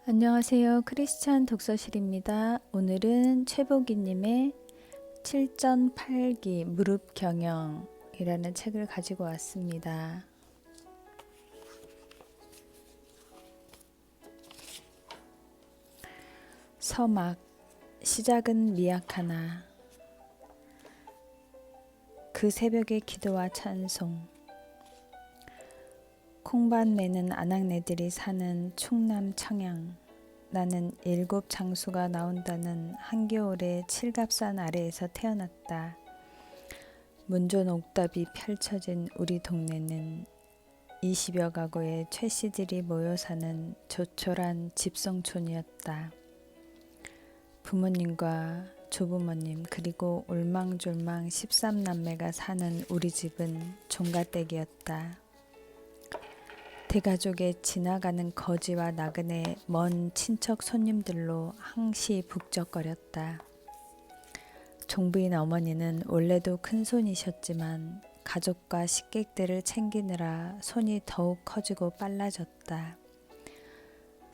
안녕하세요. 크리스찬 독서실입니다. 오늘은 최복이님의 7전8기 무릎 경영이라는 책을 가지고 왔습니다. 서막 시작은 미약하나 그 새벽의 기도와 찬송 콩밭 내는 아낙네들이 사는 충남 청양 나는 7 장수가 나온다는 한겨울의 칠갑산 아래에서 태어났다. 문존 옥답이 펼쳐진 우리 동네는 20여 가구의 최씨들이 모여 사는 조촐한 집성촌이었다. 부모님과 조부모님 그리고 올망졸망 13남매가 사는 우리 집은 종갓댁이었다. 대가족의 지나가는 거지와 나그네 먼 친척 손님들로 항시 북적거렸다. 종부인 어머니는 원래도 큰손이셨지만 가족과 식객들을 챙기느라 손이 더욱 커지고 빨라졌다.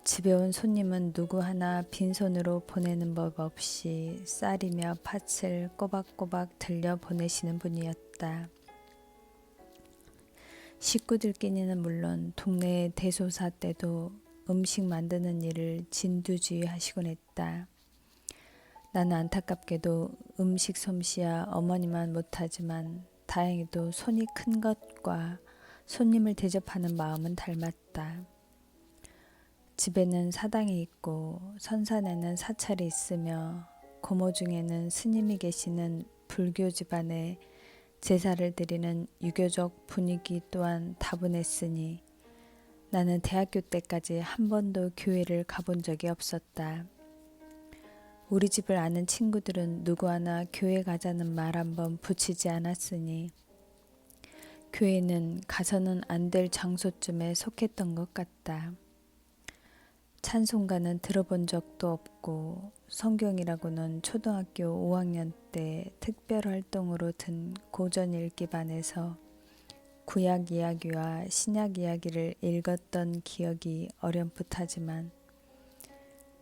집에 온 손님은 누구 하나 빈손으로 보내는 법 없이 쌀이며 팥을 꼬박꼬박 들려 보내시는 분이었다. 식구들끼리는 물론 동네 대소사 때도 음식 만드는 일을 진두지휘하시곤 했다. 나는 안타깝게도 음식 솜씨야 어머니만 못하지만 다행히도 손이 큰 것과 손님을 대접하는 마음은 닮았다. 집에는 사당이 있고 선산에는 사찰이 있으며 고모 중에는 스님이 계시는 불교 집안에 제사를 드리는 유교적 분위기 또한 다분했으니 나는 대학교 때까지 한 번도 교회를 가본 적이 없었다. 우리 집을 아는 친구들은 누구 하나 교회 가자는 말 한 번 붙이지 않았으니 교회는 가서는 안 될 장소쯤에 속했던 것 같다. 찬송가는 들어본 적도 없고 성경이라고는 초등학교 5학년 때 특별 활동으로 든 고전 읽기반에서 구약 이야기와 신약 이야기를 읽었던 기억이 어렴풋하지만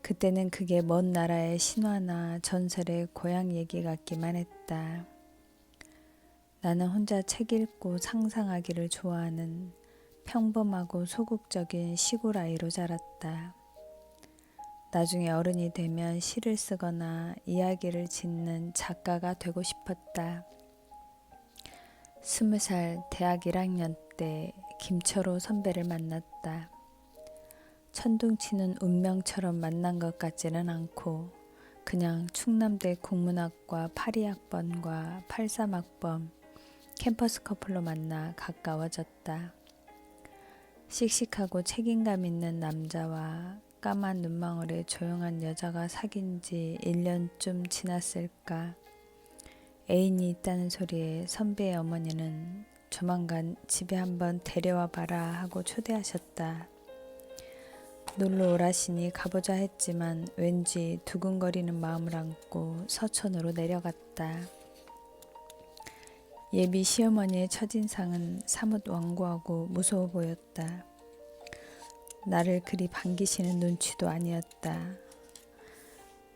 그때는 그게 먼 나라의 신화나 전설의 고향 얘기 같기만 했다. 나는 혼자 책 읽고 상상하기를 좋아하는 평범하고 소극적인 시골 아이로 자랐다. 나중에 어른이 되면 시를 쓰거나 이야기를 짓는 작가가 되고 싶었다. 20살 대학 1학년 때 김철호 선배를 만났다. 천둥치는 운명처럼 만난 것 같지는 않고 그냥 충남대 국문학과 82학번과 83학번 캠퍼스 커플로 만나 가까워졌다. 씩씩하고 책임감 있는 남자와 까만 눈망울의 조용한 여자가 사귄 지 1년쯤 지났을까. 애인이 있다는 소리에 선배의 어머니는 조만간 집에 한번 데려와 봐라 하고 초대하셨다. 놀러 오라시니 가보자 했지만 왠지 두근거리는 마음을 안고 서촌으로 내려갔다. 예비 시어머니의 첫인상은 사뭇 완고하고 무서워 보였다. 나를 그리 반기시는 눈치도 아니었다.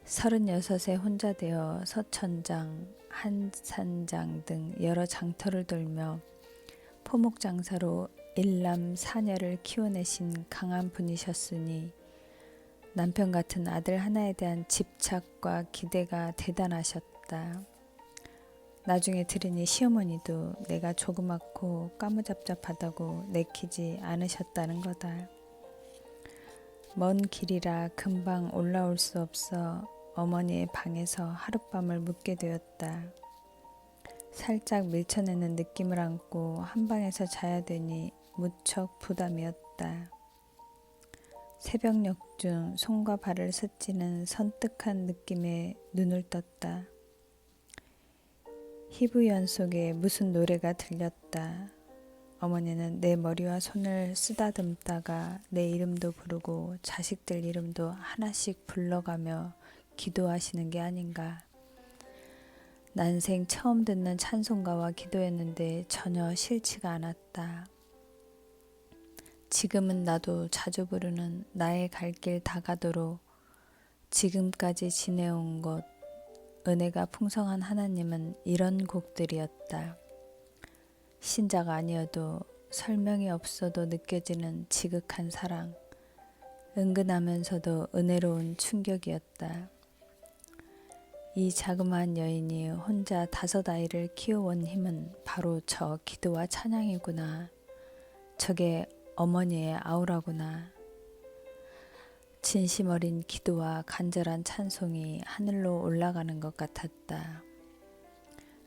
36에 혼자 되어 서천장, 한산장 등 여러 장터를 돌며 포목 장사로 일남 사녀를 키워내신 강한 분이셨으니 남편 같은 아들 하나에 대한 집착과 기대가 대단하셨다. 나중에 들으니 시어머니도 내가 조그맣고 까무잡잡하다고 내키지 않으셨다는 거다. 먼 길이라 금방 올라올 수 없어 어머니의 방에서 하룻밤을 묵게 되었다. 살짝 밀쳐내는 느낌을 안고 한 방에서 자야 되니 무척 부담이었다. 새벽녘 중 손과 발을 스치는 선뜩한 느낌에 눈을 떴다. 희부연 속에 무슨 노래가 들렸다. 어머니는 내 머리와 손을 쓰다듬다가 내 이름도 부르고 자식들 이름도 하나씩 불러가며 기도하시는 게 아닌가. 난생 처음 듣는 찬송가와 기도였는데 전혀 싫지가 않았다. 지금은 나도 자주 부르는 나의 갈 길 다가도록 지금까지 지내온 것 은혜가 풍성한 하나님은 이런 곡들이었다. 신자가 아니어도 설명이 없어도 느껴지는 지극한 사랑, 은근하면서도 은혜로운 충격이었다. 이 자그마한 여인이 혼자 5 아이를 키워온 힘은 바로 저 기도와 찬양이구나. 저게 어머니의 아우라구나. 진심 어린 기도와 간절한 찬송이 하늘로 올라가는 것 같았다.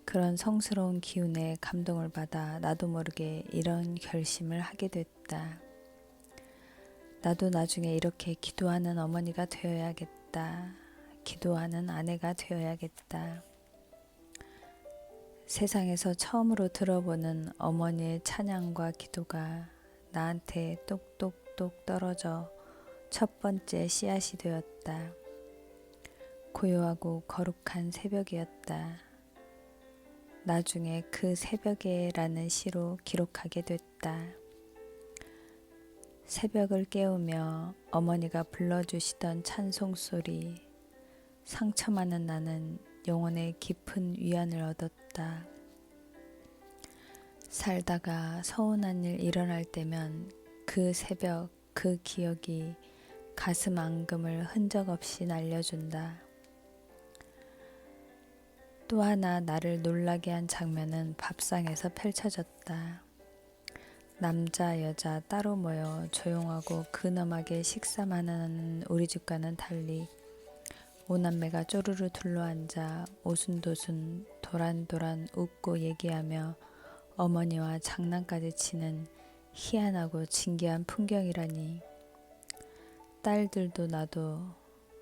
그런 성스러운 기운에 감동을 받아 나도 모르게 이런 결심을 하게 됐다. 나도 나중에 이렇게 기도하는 어머니가 되어야겠다. 기도하는 아내가 되어야겠다. 세상에서 처음으로 들어보는 어머니의 찬양과 기도가 나한테 똑똑똑 떨어져 첫 번째 씨앗이 되었다. 고요하고 거룩한 새벽이었다. 나중에 그 새벽에라는 시로 기록하게 됐다. 새벽을 깨우며 어머니가 불러주시던 찬송소리, 상처 많은 나는 영혼의 깊은 위안을 얻었다. 살다가 서운한 일 일어날 때면 그 새벽, 그 기억이 가슴 앙금을 흔적 없이 날려준다. 또 하나 나를 놀라게 한 장면은 밥상에서 펼쳐졌다. 남자, 여자 따로 모여 조용하고 근엄하게 식사만 하는 우리 집과는 달리 오남매가 쪼르르 둘러앉아 오순도순 도란도란 웃고 얘기하며 어머니와 장난까지 치는 희한하고 진기한 풍경이라니. 딸들도 나도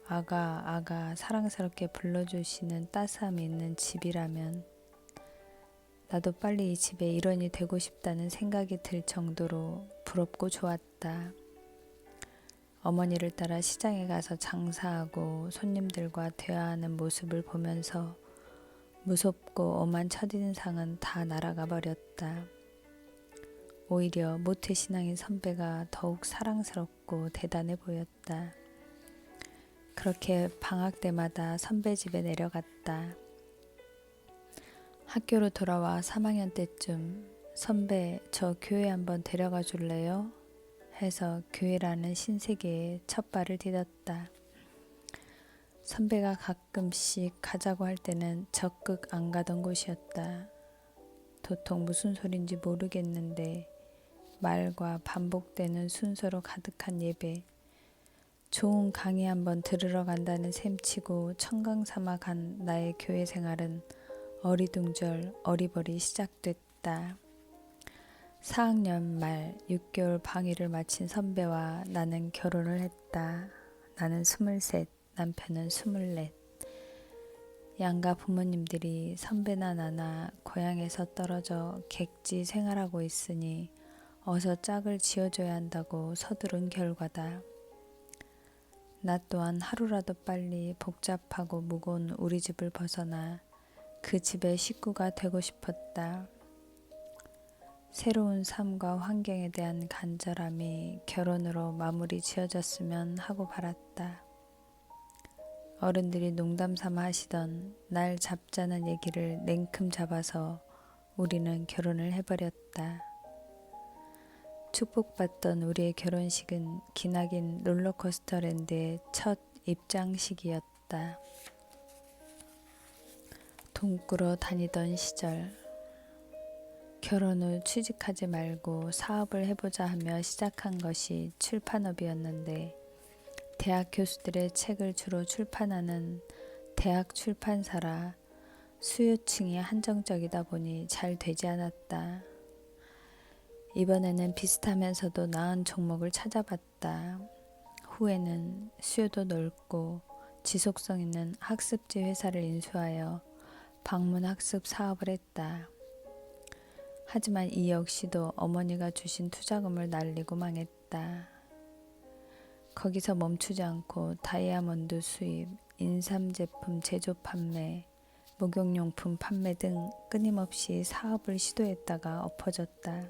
아가 아가 사랑스럽게 불러주시는 따스함이 있는 집이라면 나도 빨리 이 집의 일원이 되고 싶다는 생각이 들 정도로 부럽고 좋았다. 어머니를 따라 시장에 가서 장사하고 손님들과 대화하는 모습을 보면서 무섭고 엄한 첫인상은 다 날아가 버렸다. 오히려 모태신앙인 선배가 더욱 사랑스럽고 대단해 보였다. 그렇게 방학 때마다 선배 집에 내려갔다. 학교로 돌아와 3학년 때쯤 선배 저 교회 한번 데려가 줄래요? 해서 교회라는 신세계에 첫 발을 디뎠다. 선배가 가끔씩 가자고 할 때는 적극 안 가던 곳이었다. 도통 무슨 소린지 모르겠는데 말과 반복되는 순서로 가득한 예배, 좋은 강의 한번 들으러 간다는 셈치고 청강삼아 간 나의 교회 생활은 어리둥절 어리버리 시작됐다. 4학년 말 6개월 방위를 마친 선배와 나는 결혼을 했다. 나는 23, 남편은 24. 양가 부모님들이 선배나 나나 고향에서 떨어져 객지 생활하고 있으니 어서 짝을 지어줘야 한다고 서두른 결과다. 나 또한 하루라도 빨리 복잡하고 무거운 우리 집을 벗어나 그 집의 식구가 되고 싶었다. 새로운 삶과 환경에 대한 간절함이 결혼으로 마무리 지어졌으면 하고 바랐다. 어른들이 농담 삼아 하시던 날 잡자는 얘기를 냉큼 잡아서 우리는 결혼을 해버렸다. 축복받던 우리의 결혼식은 기나긴 롤러코스터랜드의 첫 입장식이었다. 돈 꾸러 다니던 시절, 결혼 후 취직하지 말고 사업을 해보자 하며 시작한 것이 출판업이었는데 대학 교수들의 책을 주로 출판하는 대학 출판사라 수요층이 한정적이다 보니 잘 되지 않았다. 이번에는 비슷하면서도 나은 종목을 찾아봤다. 후에는 수요도 넓고 지속성 있는 학습지 회사를 인수하여 방문학습 사업을 했다. 하지만 이 역시도 어머니가 주신 투자금을 날리고 망했다. 거기서 멈추지 않고 다이아몬드 수입, 인삼 제품 제조 판매, 목욕용품 판매 등 끊임없이 사업을 시도했다가 엎어졌다.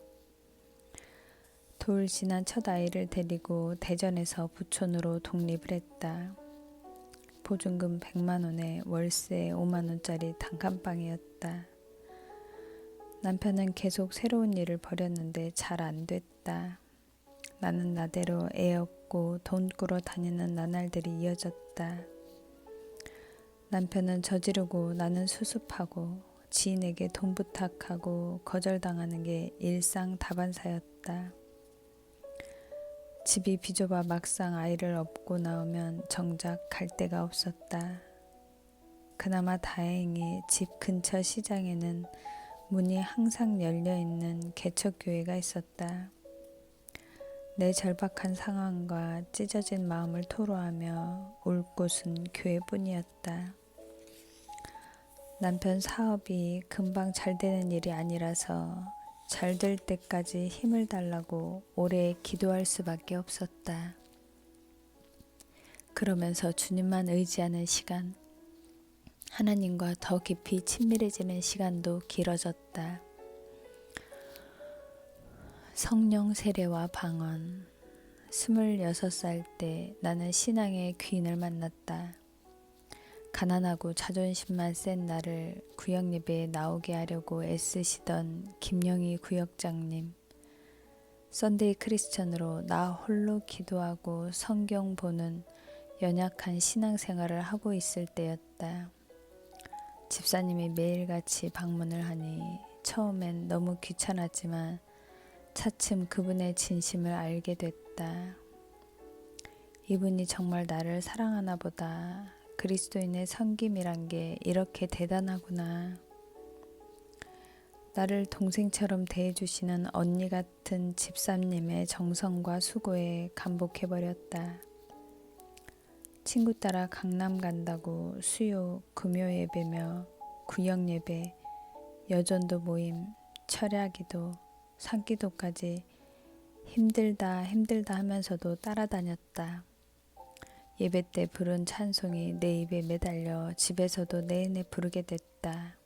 돌 지난 첫 아이를 데리고 대전에서 부촌으로 독립을 했다. 보증금 100만 원에 월세 5만 원짜리 단칸방이었다. 남편은 계속 새로운 일을 벌였는데 잘 안 됐다. 나는 나대로 애 없고 돈 꾸러 다니는 나날들이 이어졌다. 남편은 저지르고 나는 수습하고 지인에게 돈 부탁하고 거절당하는 게 일상 다반사였다. 집이 비좁아 막상 아이를 업고 나오면 정작 갈 데가 없었다. 그나마 다행히 집 근처 시장에는 문이 항상 열려있는 개척교회가 있었다. 내 절박한 상황과 찢어진 마음을 토로하며 올 곳은 교회뿐이었다. 남편 사업이 금방 잘 되는 일이 아니라서 잘 될 때까지 힘을 달라고 오래 기도할 수밖에 없었다. 그러면서 주님만 의지하는 시간, 하나님과 더 깊이 친밀해지는 시간도 길어졌다. 성령 세례와 방언. 26살 때 나는 신앙의 귀인을 만났다. 가난하고 자존심만 센 나를 구역 예배에 나오게 하려고 애쓰시던 김영희 구역장님. 썬데이 크리스천으로 나 홀로 기도하고 성경 보는 연약한 신앙생활을 하고 있을 때였다. 집사님이 매일같이 방문을 하니 처음엔 너무 귀찮았지만 차츰 그분의 진심을 알게 됐다. 이분이 정말 나를 사랑하나 보다. 그리스도인의 섬김이란 게 이렇게 대단하구나. 나를 동생처럼 대해주시는 언니 같은 집사님의 정성과 수고에 감복해버렸다. 친구 따라 강남 간다고 수요, 금요 예배며 구역 예배, 여전도 모임, 철야기도, 산기도까지 힘들다 하면서도 따라다녔다. 예배 때 부른 찬송이 내 입에 매달려 집에서도 내내 부르게 됐다.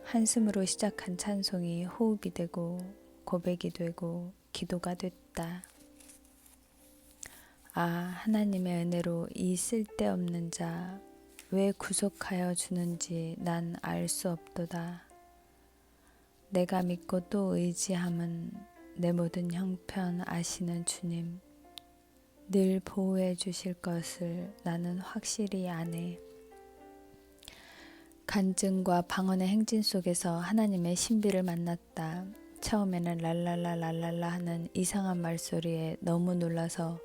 한숨으로 시작한 찬송이 호흡이 되고 고백이 되고 기도가 됐다. 아, 하나님의 은혜로 이 쓸데없는 자 왜 구속하여 주는지 난 알 수 없도다. 내가 믿고 또 의지함은 내 모든 형편 아시는 주님. 늘 보호해 주실 것을 나는 확실히 아네. 간증과 방언의 행진 속에서 하나님의 신비를 만났다. 처음에는 랄랄라 하는 이상한 말소리에 너무 놀라서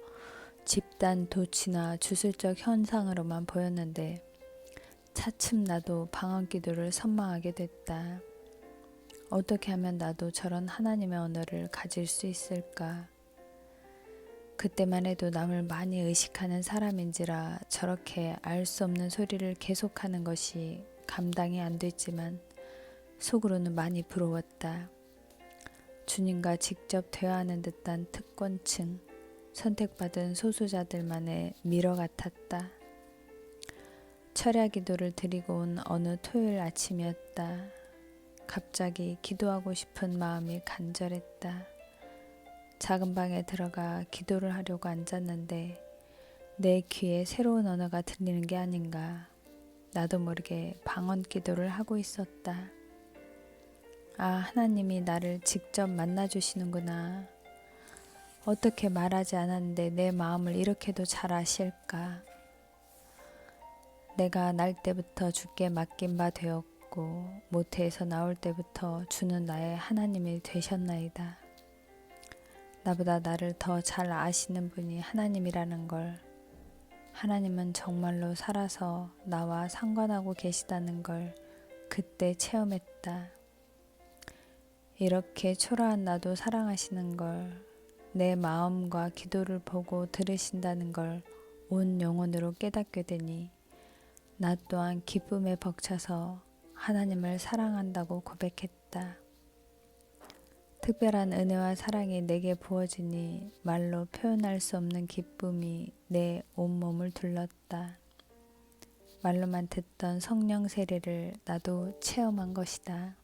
집단 도치나 주술적 현상으로만 보였는데 차츰 나도 방언 기도를 선망하게 됐다. 어떻게 하면 나도 저런 하나님의 언어를 가질 수 있을까? 그때만 해도 남을 많이 의식하는 사람인지라 저렇게 알 수 없는 소리를 계속하는 것이 감당이 안 됐지만 속으로는 많이 부러웠다. 주님과 직접 대화하는 듯한 특권층, 선택받은 소수자들만의 미러 같았다. 철야 기도를 드리고 온 어느 토요일 아침이었다. 갑자기 기도하고 싶은 마음이 간절했다. 작은 방에 들어가 기도를 하려고 앉았는데 내 귀에 새로운 언어가 들리는 게 아닌가. 나도 모르게 방언 기도를 하고 있었다. 아, 하나님이 나를 직접 만나주시는구나. 어떻게 말하지 않았는데 내 마음을 이렇게도 잘 아실까. 내가 날 때부터 주께 맡긴 바 되었고 모태에서 나올 때부터 주는 나의 하나님이 되셨나이다. 나보다 나를 더 잘 아시는 분이 하나님이라는 걸, 하나님은 정말로 살아서 나와 상관하고 계시다는 걸 그때 체험했다. 이렇게 초라한 나도 사랑하시는 걸, 내 마음과 기도를 보고 들으신다는 걸 온 영혼으로 깨닫게 되니 나 또한 기쁨에 벅차서 하나님을 사랑한다고 고백했다. 특별한 은혜와 사랑이 내게 부어지니 말로 표현할 수 없는 기쁨이 내 온몸을 둘렀다. 말로만 듣던 성령 세례를 나도 체험한 것이다.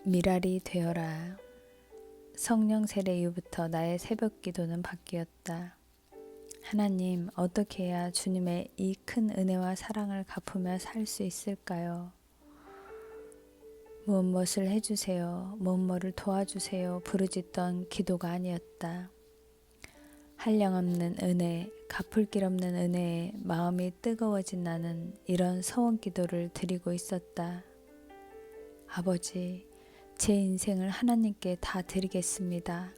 미랄이 되어라. 성령 세례 이후부터 나의 새벽 기도는 바뀌었다. 하나님, 어떻게 해야 주님의 이 큰 은혜와 사랑을 갚으며 살 수 있을까요? 무엇을 해주세요. 무엇을 도와주세요. 부르짖던 기도가 아니었다. 한량없는 은혜, 갚을 길 없는 은혜에 마음이 뜨거워진 나는 이런 서원 기도를 드리고 있었다. 아버지, 제 인생을 하나님께 다 드리겠습니다.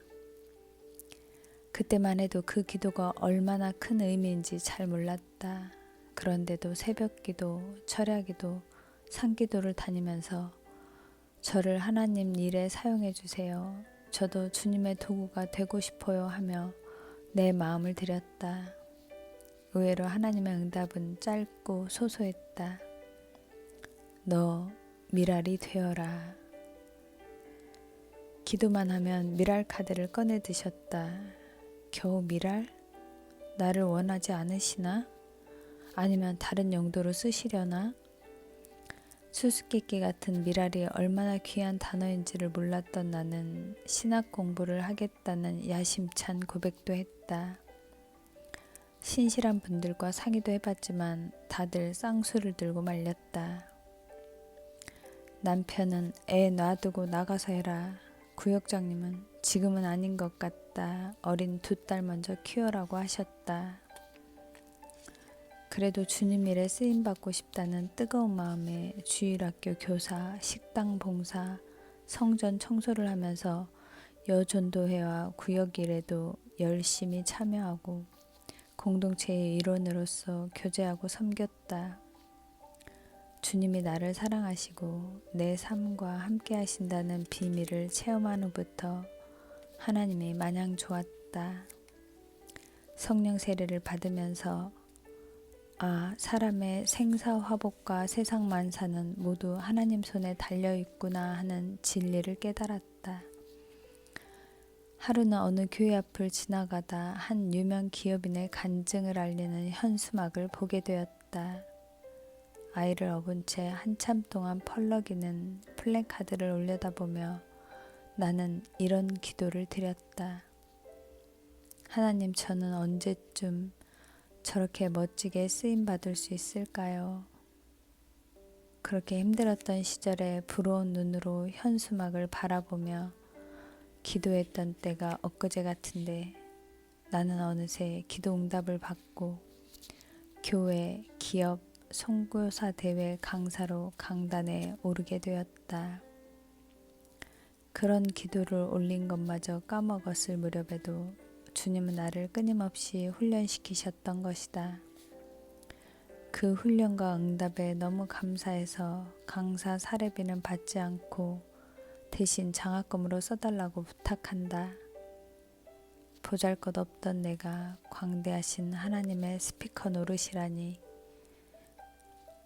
그때만 해도 그 기도가 얼마나 큰 의미인지 잘 몰랐다. 그런데도 새벽 기도, 철야 기도, 산기도를 다니면서 저를 하나님 일에 사용해 주세요. 저도 주님의 도구가 되고 싶어요 하며 내 마음을 드렸다. 의외로 하나님의 응답은 짧고 소소했다. 너 미랄이 되어라. 기도만 하면 미랄 카드를 꺼내 드셨다. 겨우 미랄? 나를 원하지 않으시나? 아니면 다른 용도로 쓰시려나? 수수께끼 같은 미랄이 얼마나 귀한 단어인지를 몰랐던 나는 신학 공부를 하겠다는 야심찬 고백도 했다. 신실한 분들과 상의도 해봤지만 다들 쌍수를 들고 말렸다. 남편은 애 놔두고 나가서 해라. 구역장님은 지금은 아닌 것 같다. 어린 2딸 먼저 키워라고 하셨다. 그래도 주님 일에 쓰임받고 싶다는 뜨거운 마음에 주일학교 교사, 식당 봉사, 성전 청소를 하면서 여전도회와 구역 일에도 열심히 참여하고 공동체의 일원으로서 교제하고 섬겼다. 주님이 나를 사랑하시고 내 삶과 함께 하신다는 비밀을 체험한 후부터 하나님이 마냥 좋았다. 성령 세례를 받으면서 사람의 생사화복과 세상 만사는 모두 하나님 손에 달려있구나 하는 진리를 깨달았다. 하루는 어느 교회 앞을 지나가다 한 유명 기업인의 간증을 알리는 현수막을 보게 되었다. 아이를 업은 채 한참 동안 펄럭이는 플래카드를 올려다보며 나는 이런 기도를 드렸다. 하나님, 저는 언제쯤 저렇게 멋지게 쓰임받을 수 있을까요? 그렇게 힘들었던 시절에 부러운 눈으로 현수막을 바라보며 기도했던 때가 엊그제 같은데 나는 어느새 기도 응답을 받고 교회, 기업, 선교사 대회 강사로 강단에 오르게 되었다. 그런 기도를 올린 것마저 까먹었을 무렵에도 주님은 나를 끊임없이 훈련시키셨던 것이다. 그 훈련과 응답에 너무 감사해서 강사 사례비는 받지 않고 대신 장학금으로 써달라고 부탁한다. 보잘것없던 내가 광대하신 하나님의 스피커 노릇이라니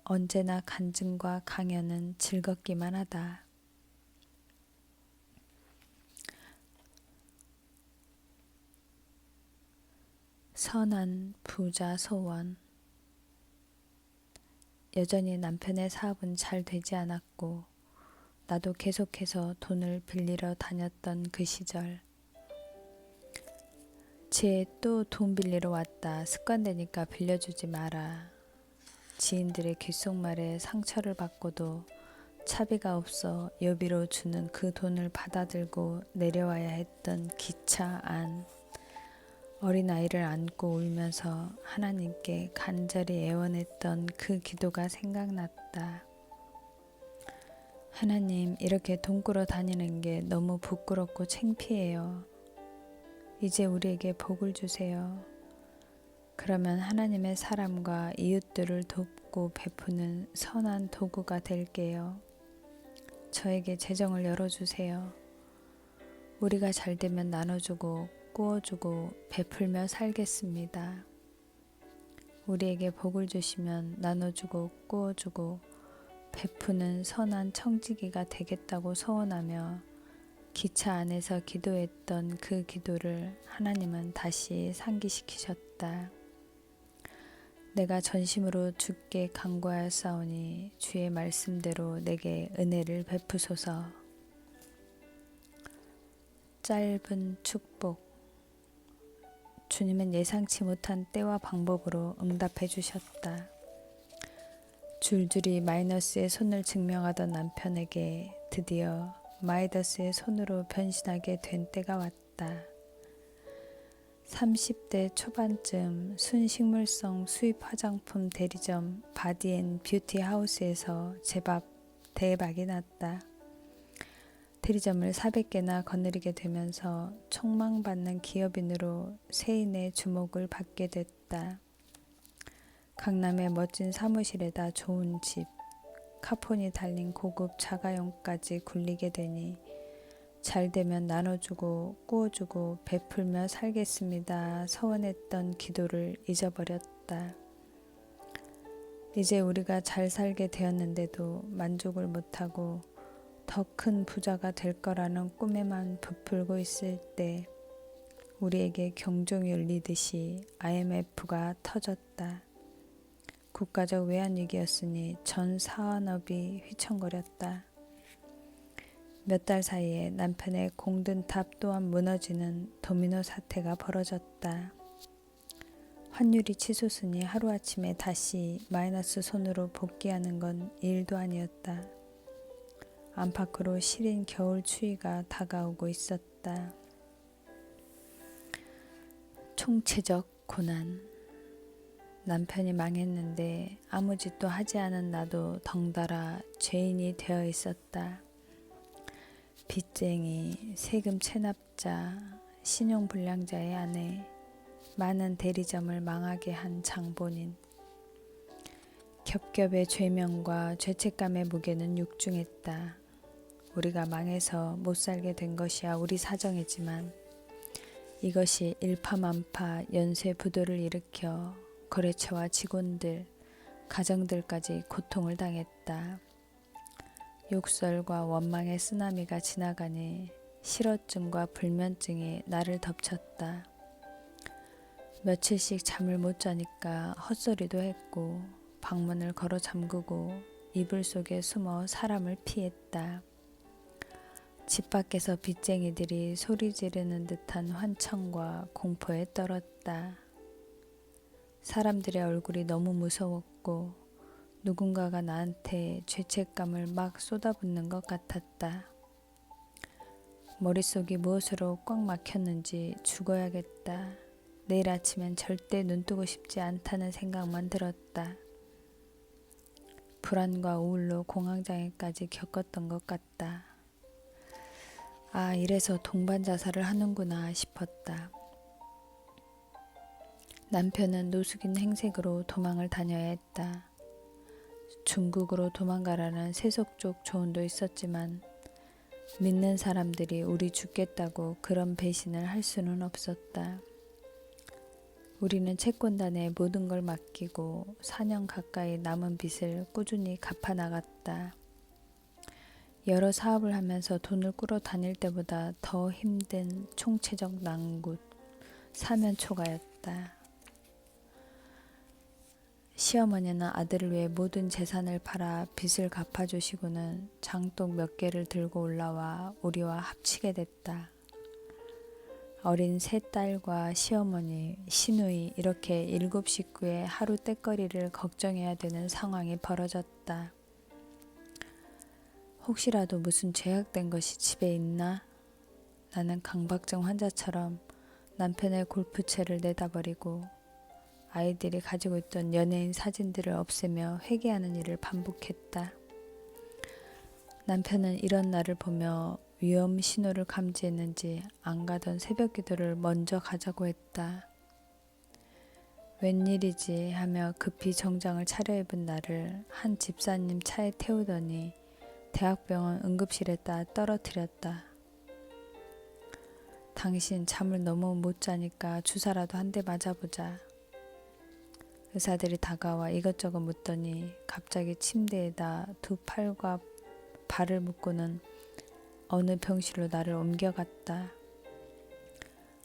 언제나 간증과 강연은 즐겁기만 하다. 선한 부자 소원. 여전히 남편의 사업은 잘 되지 않았고 나도 계속해서 돈을 빌리러 다녔던 그 시절, 쟤 또 돈 빌리러 왔다. 습관되니까 빌려주지 마라. 지인들의 귓속말에 상처를 받고도 차비가 없어 여비로 주는 그 돈을 받아들고 내려와야 했던 기차 안, 어린아이를 안고 울면서 하나님께 간절히 애원했던 그 기도가 생각났다. 하나님, 이렇게 돈 꾸러 다니는 게 너무 부끄럽고 창피해요. 이제 우리에게 복을 주세요. 그러면 하나님의 사람과 이웃들을 돕고 베푸는 선한 도구가 될게요. 저에게 재정을 열어주세요. 우리가 잘 되면 나눠주고 꾸어주고 베풀며 살겠습니다. 우리에게 복을 주시면 나눠주고 꾸어주고 베푸는 선한 청지기가 되겠다고 소원하며 기차 안에서 기도했던 그 기도를 하나님은 다시 상기시키셨다. 내가 전심으로 주께 간구하였사오니 주의 말씀대로 내게 은혜를 베푸소서. 짧은 축복. 주님은 예상치 못한 때와 방법으로 응답해 주셨다. 줄줄이 마이너스의 손을 증명하던 남편에게 드디어 마이더스의 손으로 변신하게 된 때가 왔다. 30대 초반쯤 순식물성 수입 화장품 대리점 바디앤뷰티 하우스에서 제법 대박이 났다. 대리점을 400개나 거느리게 되면서 촉망받는 기업인으로 세인의 주목을 받게 됐다. 강남의 멋진 사무실에다 좋은 집, 카폰이 달린 고급 자가용까지 굴리게 되니 잘 되면 나눠주고 꾸어주고 베풀며 살겠습니다. 서원했던 기도를 잊어버렸다. 이제 우리가 잘 살게 되었는데도 만족을 못하고 더 큰 부자가 될 거라는 꿈에만 부풀고 있을 때 우리에게 경종이 울리듯이 IMF가 터졌다. 국가적 외환위기였으니 전 산업이 휘청거렸다. 몇 달 사이에 남편의 공든 탑 또한 무너지는 도미노 사태가 벌어졌다. 환율이 치솟으니 하루아침에 다시 마이너스 손으로 복귀하는 건 일도 아니었다. 안팎으로 시린 겨울 추위가 다가오고 있었다. 총체적 고난. 남편이 망했는데 아무 짓도 하지 않은 나도 덩달아 죄인이 되어 있었다. 빚쟁이, 세금 체납자, 신용불량자의 아내, 많은 대리점을 망하게 한 장본인. 겹겹의 죄명과 죄책감의 무게는 육중했다. 우리가 망해서 못 살게 된 것이야 우리 사정이지만 이것이 일파만파 연쇄부도를 일으켜 거래처와 직원들, 가정들까지 고통을 당했다. 욕설과 원망의 쓰나미가 지나가니 실어증과 불면증이 나를 덮쳤다. 며칠씩 잠을 못 자니까 헛소리도 했고 방문을 걸어 잠그고 이불 속에 숨어 사람을 피했다. 집 밖에서 빚쟁이들이 소리 지르는 듯한 환청과 공포에 떨었다. 사람들의 얼굴이 너무 무서웠고 누군가가 나한테 죄책감을 막 쏟아붓는 것 같았다. 머릿속이 무엇으로 꽉 막혔는지 죽어야겠다. 내일 아침엔 절대 눈뜨고 싶지 않다는 생각만 들었다. 불안과 우울로 공황장애까지 겪었던 것 같다. 아, 이래서 동반 자살을 하는구나 싶었다. 남편은 노숙인 행색으로 도망을 다녀야 했다. 중국으로 도망가라는 세속적 조언도 있었지만 믿는 사람들이 우리 죽겠다고 그런 배신을 할 수는 없었다. 우리는 채권단에 모든 걸 맡기고 4년 가까이 남은 빚을 꾸준히 갚아나갔다. 여러 사업을 하면서 돈을 꾸러 다닐 때보다 더 힘든 총체적 난국, 사면초가였다. 시어머니는 아들을 위해 모든 재산을 팔아 빚을 갚아주시고는 장독 몇 개를 들고 올라와 우리와 합치게 됐다. 어린 세 딸과 시어머니, 시누이 이렇게 7 식구의 하루 떼거리를 걱정해야 되는 상황이 벌어졌다. 혹시라도 무슨 죄악된 것이 집에 있나? 나는 강박증 환자처럼 남편의 골프채를 내다버리고 아이들이 가지고 있던 연예인 사진들을 없애며 회개하는 일을 반복했다. 남편은 이런 나를 보며 위험 신호를 감지했는지 안 가던 새벽 기도를 먼저 가자고 했다. 웬일이지 하며 급히 정장을 차려입은 나를 한 집사님 차에 태우더니 대학병원 응급실에다 떨어뜨렸다. 당신 잠을 너무 못 자니까 주사라도 한 대 맞아보자. 의사들이 다가와 이것저것 묻더니 갑자기 침대에다 두 팔과 발을 묶고는 어느 병실로 나를 옮겨갔다.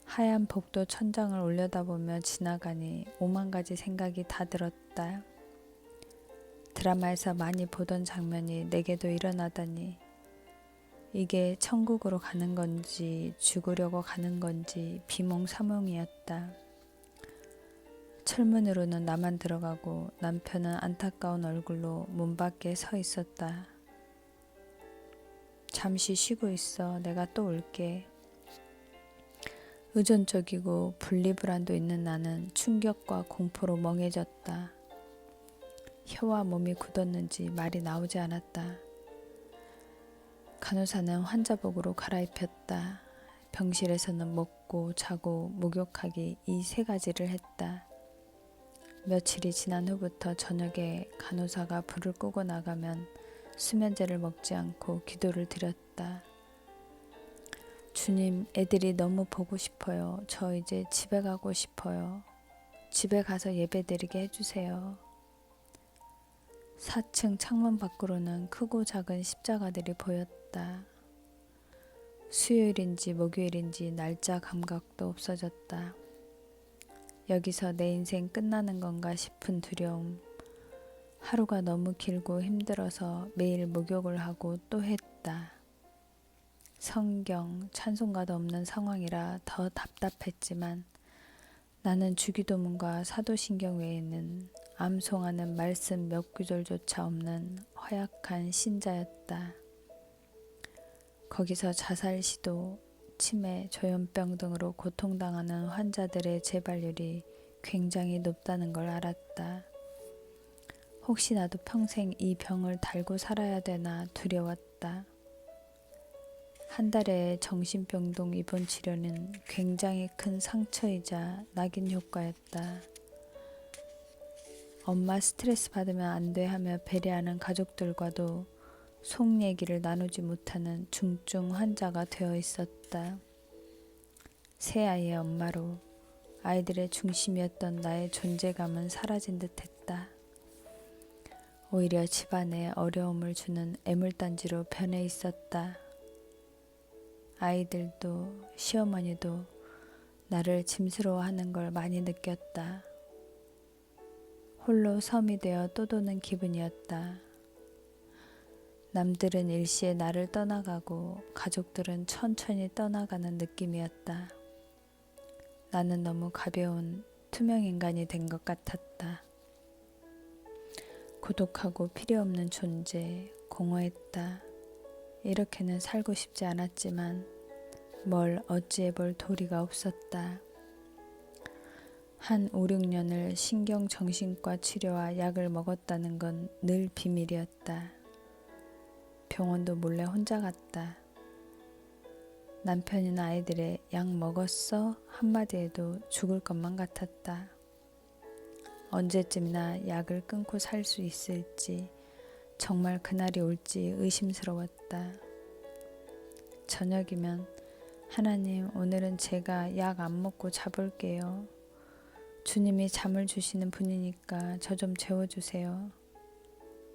하얀 복도 천장을 올려다보며 지나가니 5만 가지 생각이 다 들었다. 드라마에서 많이 보던 장면이 내게도 일어나다니 이게 천국으로 가는 건지 죽으려고 가는 건지 비몽사몽이었다. 철문으로는 나만 들어가고 남편은 안타까운 얼굴로 문 밖에 서 있었다. 잠시 쉬고 있어. 내가 또 올게. 의존적이고 분리불안도 있는 나는 충격과 공포로 멍해졌다. 혀와 몸이 굳었는지 말이 나오지 않았다. 간호사는 환자복으로 갈아입혔다. 병실에서는 먹고 자고 목욕하기 이 세 가지를 했다. 며칠이 지난 후부터 저녁에 간호사가 불을 끄고 나가면 수면제를 먹지 않고 기도를 드렸다. 주님, 애들이 너무 보고 싶어요. 저 이제 집에 가고 싶어요. 집에 가서 예배드리게 해주세요. 4층 창문 밖으로는 크고 작은 십자가들이 보였다. 수요일인지 목요일인지 날짜 감각도 없어졌다. 여기서 내 인생 끝나는 건가 싶은 두려움. 하루가 너무 길고 힘들어서 매일 목욕을 하고 또 했다. 성경, 찬송가도 없는 상황이라 더 답답했지만 나는 주기도문과 사도신경 외에는 암송하는 말씀 몇 구절조차 없는 허약한 신자였다. 거기서 자살 시도, 치매, 조현병 등으로 고통당하는 환자들의 재발률이 굉장히 높다는 걸 알았다. 혹시 나도 평생 이 병을 달고 살아야 되나 두려웠다. 한 달의 정신병동 입원 치료는 굉장히 큰 상처이자 낙인 효과였다. 엄마 스트레스 받으면 안 돼 하며 배려하는 가족들과도 속 얘기를 나누지 못하는 중증 환자가 되어 있었다. 새 아이의 엄마로 아이들의 중심이었던 나의 존재감은 사라진 듯했다. 오히려 집안에 어려움을 주는 애물단지로 변해 있었다. 아이들도 시어머니도 나를 짐스러워하는 걸 많이 느꼈다. 홀로 섬이 되어 떠도는 기분이었다. 남들은 일시에 나를 떠나가고 가족들은 천천히 떠나가는 느낌이었다. 나는 너무 가벼운 투명 인간이 된 것 같았다. 고독하고 필요 없는 존재, 공허했다. 이렇게는 살고 싶지 않았지만 뭘 어찌해 볼 도리가 없었다. 한 5, 6년을 신경정신과 치료와 약을 먹었다는 건 늘 비밀이었다. 병원도 몰래 혼자 갔다. 남편이나 아이들의 약 먹었어? 한마디에도 죽을 것만 같았다. 언제쯤이나 약을 끊고 살 수 있을지, 정말 그날이 올지 의심스러웠다. 저녁이면 하나님, 오늘은 제가 약 안 먹고 자볼게요. 주님이 잠을 주시는 분이니까 저 좀 재워주세요.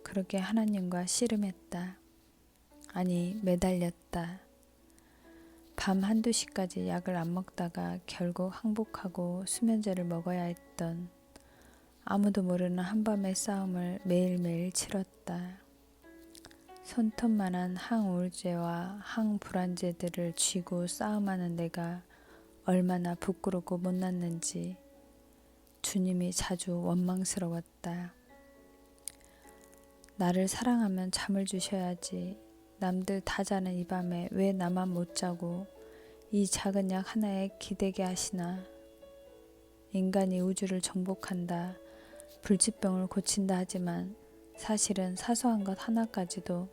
그렇게 하나님과 씨름했다. 아니, 매달렸다. 밤 1~2시까지 약을 안 먹다가 결국 항복하고 수면제를 먹어야 했던 아무도 모르는 한밤의 싸움을 매일매일 치렀다. 손톱만한 항우울제와 항불안제들을 쥐고 싸움하는 내가 얼마나 부끄럽고 못났는지 주님이 자주 원망스러웠다. 나를 사랑하면 잠을 주셔야지. 남들 다 자는 이 밤에 왜 나만 못 자고 이 작은 약 하나에 기대게 하시나. 인간이 우주를 정복한다, 불치병을 고친다 하지만 사실은 사소한 것 하나까지도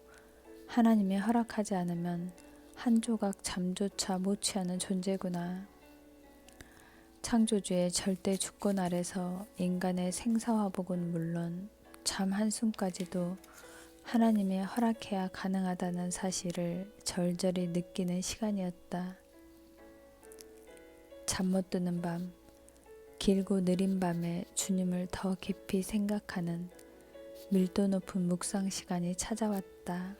하나님이 허락하지 않으면 한 조각 잠조차 못 취하는 존재구나. 창조주의 절대 주권 아래서 인간의 생사화복은 물론 잠 한숨까지도 하나님이 허락해야 가능하다는 사실을 절절히 느끼는 시간이었다. 잠 못 드는 밤, 길고 느린 밤에 주님을 더 깊이 생각하는 밀도 높은 묵상 시간이 찾아왔다.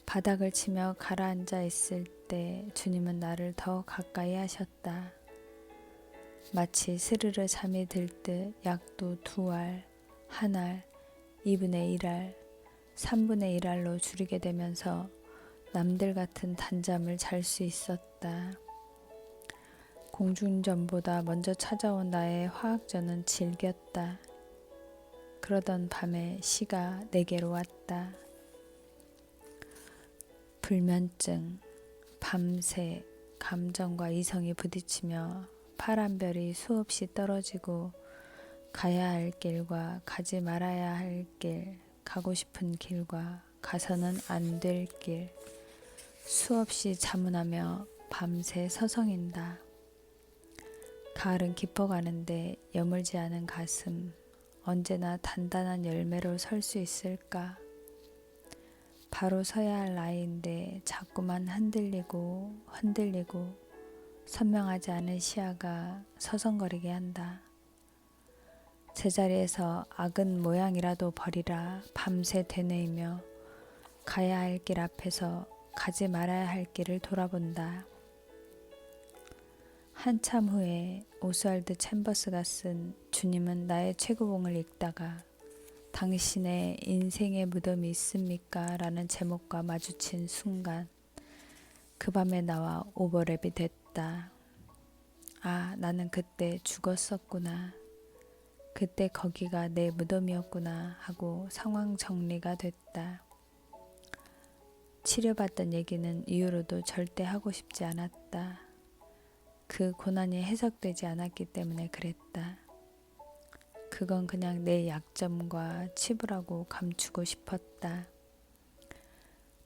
바닥을 치며 가라앉아 있을 때 주님은 나를 더 가까이 하셨다. 마치 스르르 잠이 들 듯 약도 2알, 1알, 2분의 1알, 3분의 1알로 줄이게 되면서 남들 같은 단잠을 잘 수 있었다. 공중전보다 먼저 찾아온 나의 화학전은 질겼다. 그러던 밤에 시가 내게로 왔다. 불면증, 밤새 감정과 이성이 부딪히며 파란 별이 수없이 떨어지고 가야 할 길과 가지 말아야 할 길, 가고 싶은 길과 가서는 안 될 길, 수없이 자문하며 밤새 서성인다. 가을은 깊어가는데 여물지 않은 가슴, 언제나 단단한 열매로 설 수 있을까? 바로 서야 할 나이인데 자꾸만 흔들리고 선명하지 않은 시야가 서성거리게 한다. 제자리에서 악은 모양이라도 버리라 밤새 되뇌이며 가야 할 길 앞에서 가지 말아야 할 길을 돌아본다. 한참 후에 오스왈드 챔버스가 쓴 주님은 나의 최고봉을 읽다가 당신의 인생의 무덤이 있습니까? 라는 제목과 마주친 순간 그 밤에 나와 오버랩이 됐다. 아, 나는 그때 죽었었구나. 그때 거기가 내 무덤이었구나 하고 상황 정리가 됐다. 치료받던 얘기는 이후로도 절대 하고 싶지 않았다. 그 고난이 해석되지 않았기 때문에 그랬다. 그건 그냥 내 약점과 치부라고 감추고 싶었다.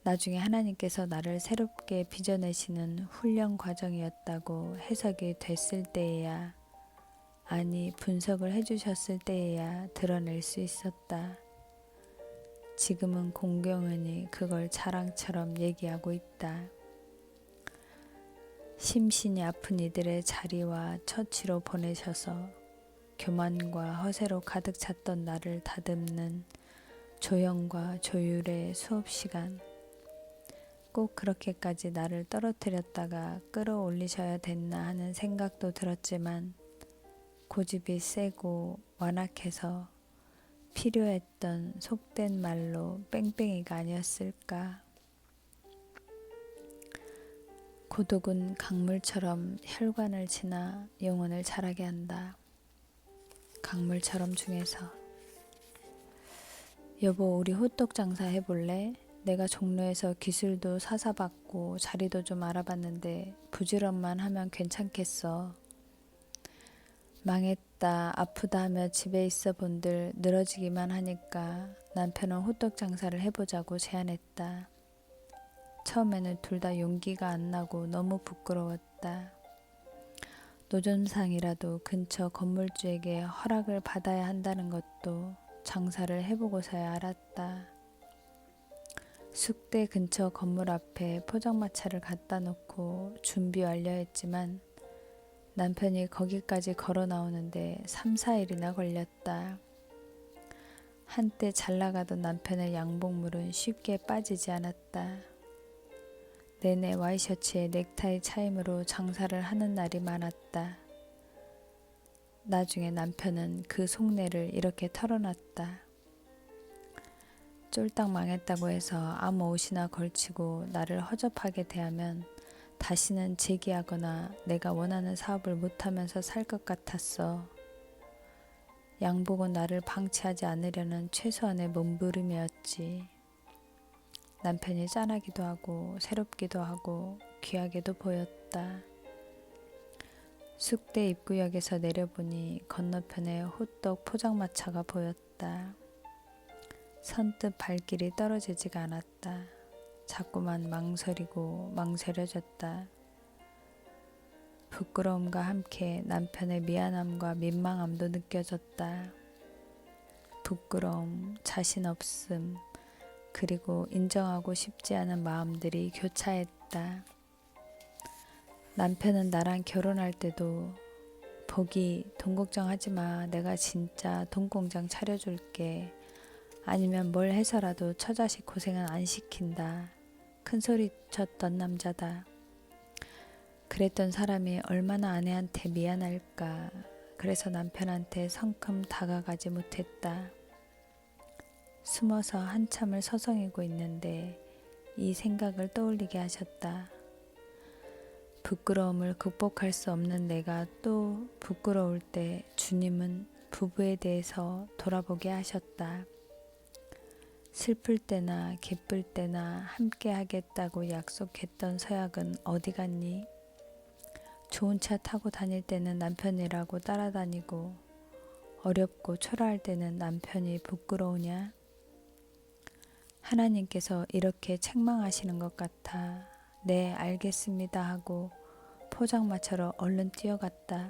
나중에 하나님께서 나를 새롭게 빚어내시는 훈련 과정이었다고 해석이 됐을 때에야, 아니 분석을 해주셨을 때에야 드러낼 수 있었다. 지금은 공경은이 그걸 자랑처럼 얘기하고 있다. 심신이 아픈 이들의 자리와 처치로 보내셔서 교만과 허세로 가득 찼던 나를 다듬는 조형과 조율의 수업 시간. 꼭 그렇게까지 나를 떨어뜨렸다가 끌어올리셔야 됐나 하는 생각도 들었지만 고집이 세고 완악해서 필요했던 속된 말로 뺑뺑이가 아니었을까. 고독은 강물처럼 혈관을 지나 영혼을 자라게 한다. 강물처럼 중에서 여보, 우리 호떡 장사 해볼래? 내가 종로에서 기술도 사사받고 자리도 좀 알아봤는데 부지런만 하면 괜찮겠어. 망했다, 아프다 하며 집에 있어 본들 늘어지기만 하니까 남편은 호떡 장사를 해보자고 제안했다. 처음에는 둘 다 용기가 안 나고 너무 부끄러웠다. 노점상이라도 근처 건물주에게 허락을 받아야 한다는 것도 장사를 해보고서야 알았다. 숙대 근처 건물 앞에 포장마차를 갖다 놓고 준비 완료했지만 남편이 거기까지 걸어 나오는데 3, 4일이나 걸렸다. 한때 잘 나가던 남편의 양복물은 쉽게 빠지지 않았다. 내내 와이셔츠에 넥타이 차림으로 장사를 하는 날이 많았다. 나중에 남편은 그 속내를 이렇게 털어놨다. 쫄딱 망했다고 해서 아무 옷이나 걸치고 나를 허접하게 대하면 다시는 재기하거나 내가 원하는 사업을 못하면서 살 것 같았어. 양복은 나를 방치하지 않으려는 최소한의 몸부림이었지. 남편이 짠하기도 하고 새롭기도 하고 귀하게도 보였다. 숙대 입구역에서 내려보니 건너편에 호떡 포장마차가 보였다. 선뜻 발길이 떨어지지가 않았다. 자꾸만 망설이고 망설여졌다. 부끄러움과 함께 남편의 미안함과 민망함도 느껴졌다. 부끄러움, 자신 없음, 그리고 인정하고 싶지 않은 마음들이 교차했다. 남편은 나랑 결혼할 때도 복이 돈 걱정하지 마. 내가 진짜 돈 공장 차려줄게. 아니면 뭘 해서라도 처자식 고생은 안 시킨다. 큰 소리 쳤던 남자다. 그랬던 사람이 얼마나 아내한테 미안할까. 그래서 남편한테 성큼 다가가지 못했다. 숨어서 한참을 서성이고 있는데 이 생각을 떠올리게 하셨다. 부끄러움을 극복할 수 없는 내가 또 부끄러울 때 주님은 부부에 대해서 돌아보게 하셨다. 슬플 때나 기쁠 때나 함께 하겠다고 약속했던 서약은 어디 갔니? 좋은 차 타고 다닐 때는 남편이라고 따라다니고 어렵고 초라할 때는 남편이 부끄러우냐? 하나님께서 이렇게 책망하시는 것 같아. 네, 알겠습니다 하고 포장마차로 얼른 뛰어갔다.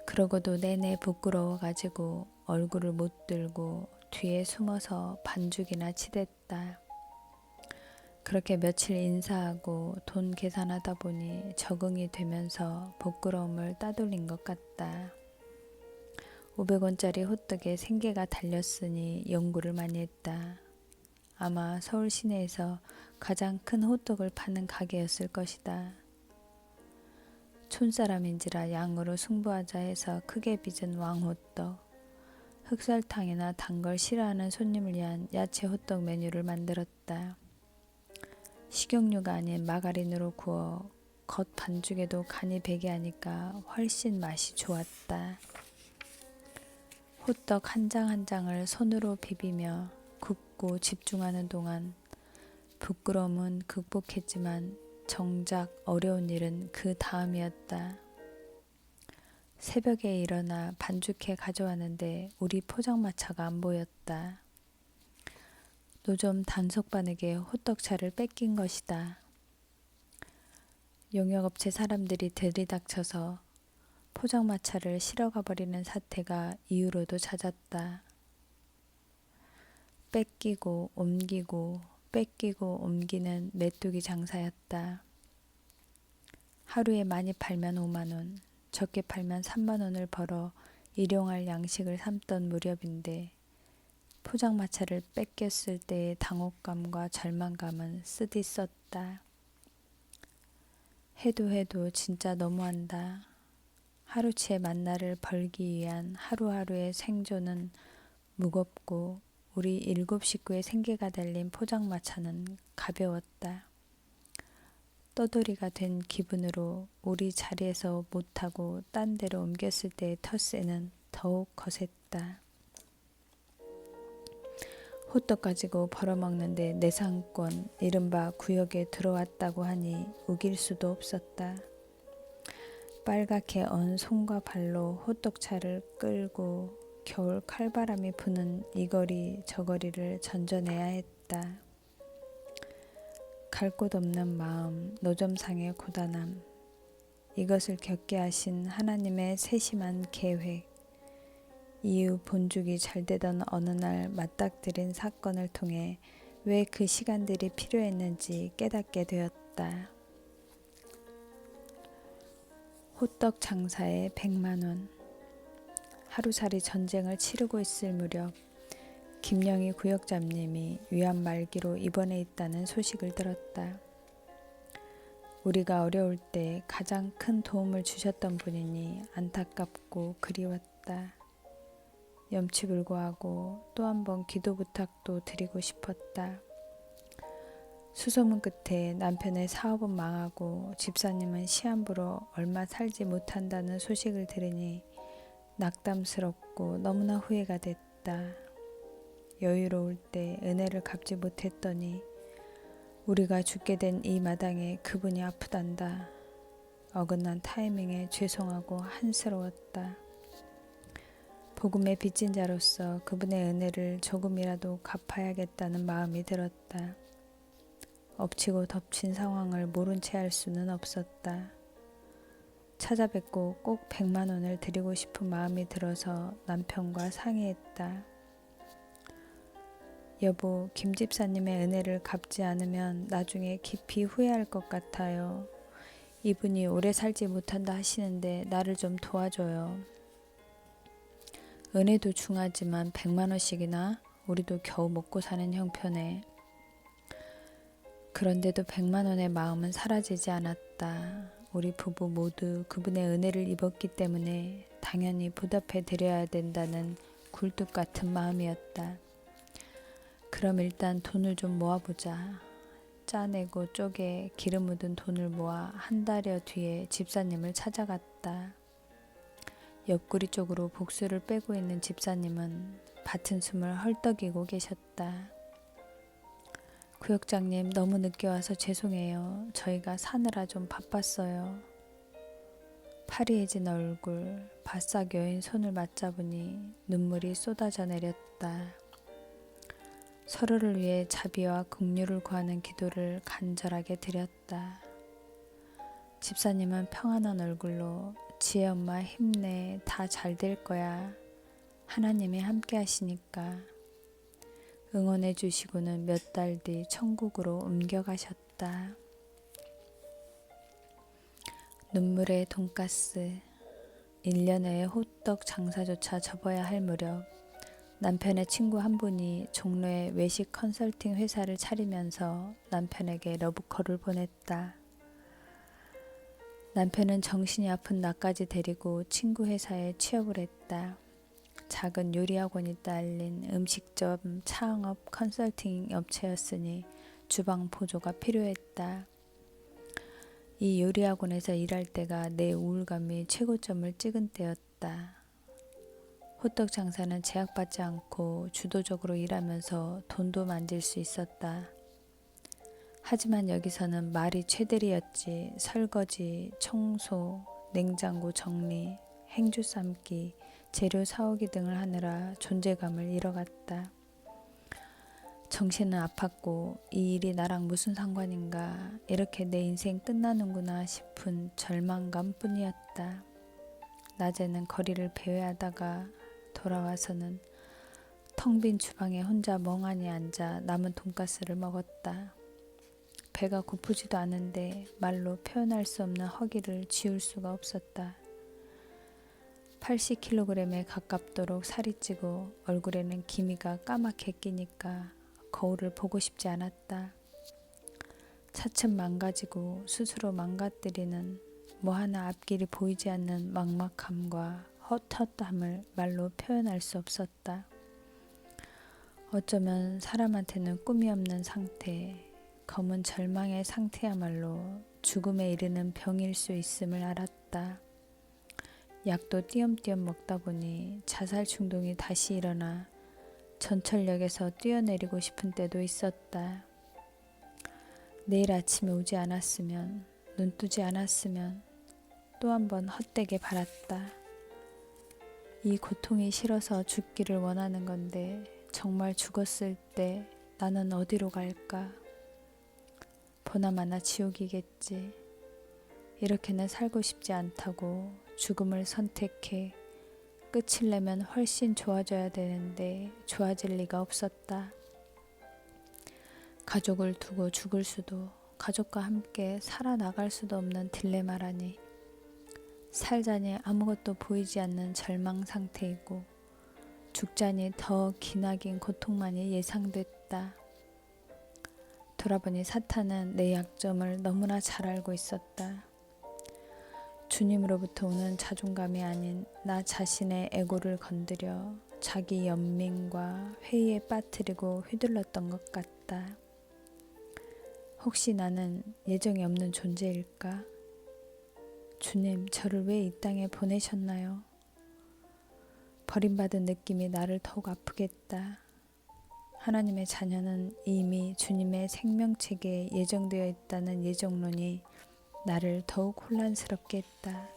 그러고도 내내 부끄러워가지고 얼굴을 못 들고 뒤에 숨어서 반죽이나 치댔다. 그렇게 며칠 인사하고 돈 계산하다 보니 적응이 되면서 부끄러움을 따돌린 것 같다. 500원짜리 호떡에 생계가 달렸으니 연구를 많이 했다. 아마 서울 시내에서 가장 큰 호떡을 파는 가게였을 것이다. 촌사람인지라 양으로 승부하자 해서 크게 빚은 왕호떡, 흑설탕이나 단 걸 싫어하는 손님을 위한 야채 호떡 메뉴를 만들었다. 식용유가 아닌 마가린으로 구워 겉 반죽에도 간이 배게 하니까 훨씬 맛이 좋았다. 호떡 한 장 한 장을 손으로 비비며 굽고 집중하는 동안 부끄러움은 극복했지만 정작 어려운 일은 그 다음이었다. 새벽에 일어나 반죽해 가져왔는데 우리 포장마차가 안 보였다. 노점 단속반에게 호떡차를 뺏긴 것이다. 용역업체 사람들이 들이닥쳐서 포장마차를 실어가 버리는 사태가 이후로도 잦았다. 뺏기고 옮기고 뺏기고 옮기는 메뚜기 장사였다. 하루에 많이 팔면 5만 원, 적게 팔면 3만 원을 벌어 일용할 양식을 삼던 무렵인데 포장마차를 뺏겼을 때의 당혹감과 절망감은 쓰디 썼다. 해도 진짜 너무한다. 하루치의 만나를 벌기 위한 하루하루의 생존은 무겁고 우리 7 식구의 생계가 달린 포장마차는 가벼웠다. 떠돌이가 된 기분으로 우리 자리에서 못하고 딴 데로 옮겼을 때의 텃세는 더욱 거셌다. 호떡 가지고 벌어먹는데 내 상권, 이른바 구역에 들어왔다고 하니 우길 수도 없었다. 빨갛게 언 손과 발로 호떡차를 끌고 겨울 칼바람이 부는 이 거리 저 거리를 전전해야 했다. 갈 곳 없는 마음, 노점상의 고단함, 이것을 겪게 하신 하나님의 세심한 계획, 이후 본죽이 잘 되던 어느 날 맞닥뜨린 사건을 통해 왜 그 시간들이 필요했는지 깨닫게 되었다. 호떡 장사에 100만 원. 하루살이 전쟁을 치르고 있을 무렵 김영희 구역장님이 위암 말기로 입원해 있다는 소식을 들었다. 우리가 어려울 때 가장 큰 도움을 주셨던 분이니 안타깝고 그리웠다. 염치불고하고 또 한 번 기도 부탁도 드리고 싶었다. 수소문 끝에 남편의 사업은 망하고 집사님은 시한부로 얼마 살지 못한다는 소식을 들으니 낙담스럽고 너무나 후회가 됐다. 여유로울 때 은혜를 갚지 못했더니 우리가 죽게 된 이 마당에 그분이 아프단다. 어긋난 타이밍에 죄송하고 한스러웠다. 복음의 빚진 자로서 그분의 은혜를 조금이라도 갚아야겠다는 마음이 들었다. 엎치고 덮친 상황을 모른 채 할 수는 없었다. 찾아뵙고 꼭 100만 원을 드리고 싶은 마음이 들어서 남편과 상의했다. 여보, 김 집사님의 은혜를 갚지 않으면 나중에 깊이 후회할 것 같아요. 이분이 오래 살지 못한다 하시는데 나를 좀 도와줘요. 은혜도 중하지만 100만 원씩이나 우리도 겨우 먹고 사는 형편에. 그런데도 100만 원의 마음은 사라지지 않았다. 우리 부부 모두 그분의 은혜를 입었기 때문에 당연히 보답해 드려야 된다는 굴뚝 같은 마음이었다. 그럼 일단 돈을 좀 모아보자. 짜내고 쪼개 기름 묻은 돈을 모아 한 달여 뒤에 집사님을 찾아갔다. 옆구리 쪽으로 복수를 빼고 있는 집사님은 밭은 숨을 헐떡이고 계셨다. 구역장님, 너무 늦게 와서 죄송해요. 저희가 사느라 좀 바빴어요. 파리해진 얼굴, 바싹 여인 손을 맞잡으니 눈물이 쏟아져 내렸다. 서로를 위해 자비와 긍휼을 구하는 기도를 간절하게 드렸다. 집사님은 평안한 얼굴로 지혜 엄마 힘내, 다 잘 될 거야. 하나님이 함께 하시니까. 응원해 주시고는 몇 달 뒤 천국으로 옮겨가셨다. 눈물의 돈가스. 1년 내에 호떡 장사조차 접어야 할 무렵 남편의 친구 한 분이 종로에 외식 컨설팅 회사를 차리면서 남편에게 러브콜을 보냈다. 남편은 정신이 아픈 나까지 데리고 친구 회사에 취업을 했다. 작은 요리학원이 딸린 음식점 창업 컨설팅 업체였으니 주방 보조가 필요했다. 이 요리학원에서 일할 때가 내 우울감이 최고점을 찍은 때였다. 호떡 장사는 제약받지 않고 주도적으로 일하면서 돈도 만질 수 있었다. 하지만 여기서는 말이 최대리였지. 설거지, 청소, 냉장고 정리, 행주 삶기, 재료 사오기 등을 하느라 존재감을 잃어갔다. 정신은 아팠고 이 일이 나랑 무슨 상관인가, 이렇게 내 인생 끝나는구나 싶은 절망감 뿐이었다. 낮에는 거리를 배회하다가 돌아와서는 텅 빈 주방에 혼자 멍하니 앉아 남은 돈가스를 먹었다. 배가 고프지도 않은데 말로 표현할 수 없는 허기를 지울 수가 없었다. 80kg에 가깝도록 살이 찌고 얼굴에는 기미가 까맣게 끼니까 거울을 보고 싶지 않았다. 차츰 망가지고 스스로 망가뜨리는 뭐 하나 앞길이 보이지 않는 막막함과 헛헛함을 말로 표현할 수 없었다. 어쩌면 사람한테는 꿈이 없는 상태, 검은 절망의 상태야말로 죽음에 이르는 병일 수 있음을 알았다. 약도 띄엄띄엄 먹다 보니 자살 충동이 다시 일어나 전철역에서 뛰어내리고 싶은 때도 있었다. 내일 아침에 오지 않았으면, 눈 뜨지 않았으면 또 한 번 헛되게 바랐다. 이 고통이 싫어서 죽기를 원하는 건데 정말 죽었을 때 나는 어디로 갈까? 보나마나 지옥이겠지. 이렇게는 살고 싶지 않다고 죽음을 선택해 끝을 내면 훨씬 좋아져야 되는데 좋아질 리가 없었다. 가족을 두고 죽을 수도, 가족과 함께 살아나갈 수도 없는 딜레마라니. 살자니 아무것도 보이지 않는 절망 상태이고 죽자니 더 기나긴 고통만이 예상됐다. 돌아보니 사탄은 내 약점을 너무나 잘 알고 있었다. 주님으로부터 오는 자존감이 아닌 나 자신의 에고를 건드려 자기 연민과 회의에 빠뜨리고 휘둘렀던 것 같다. 혹시 나는 예정이 없는 존재일까? 주님, 저를 왜 이 땅에 보내셨나요? 버림받은 느낌이 나를 더욱 아프겠다. 하나님의 자녀는 이미 주님의 생명책에 예정되어 있다는 예정론이 나를 더욱 혼란스럽게 했다.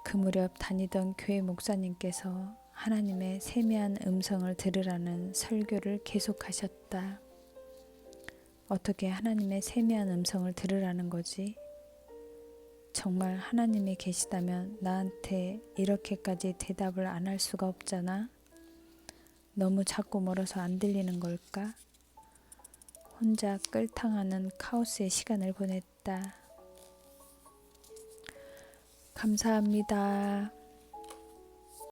그 무렵 다니던 교회 목사님께서 하나님의 세미한 음성을 들으라는 설교를 계속하셨다. 어떻게 하나님의 세미한 음성을 들으라는 거지? 정말 하나님이 계시다면 나한테 이렇게까지 대답을 안 할 수가 없잖아. 너무 작고 멀어서 안 들리는 걸까? 혼자 끌탕하는 카오스의 시간을 보냈다. 감사합니다.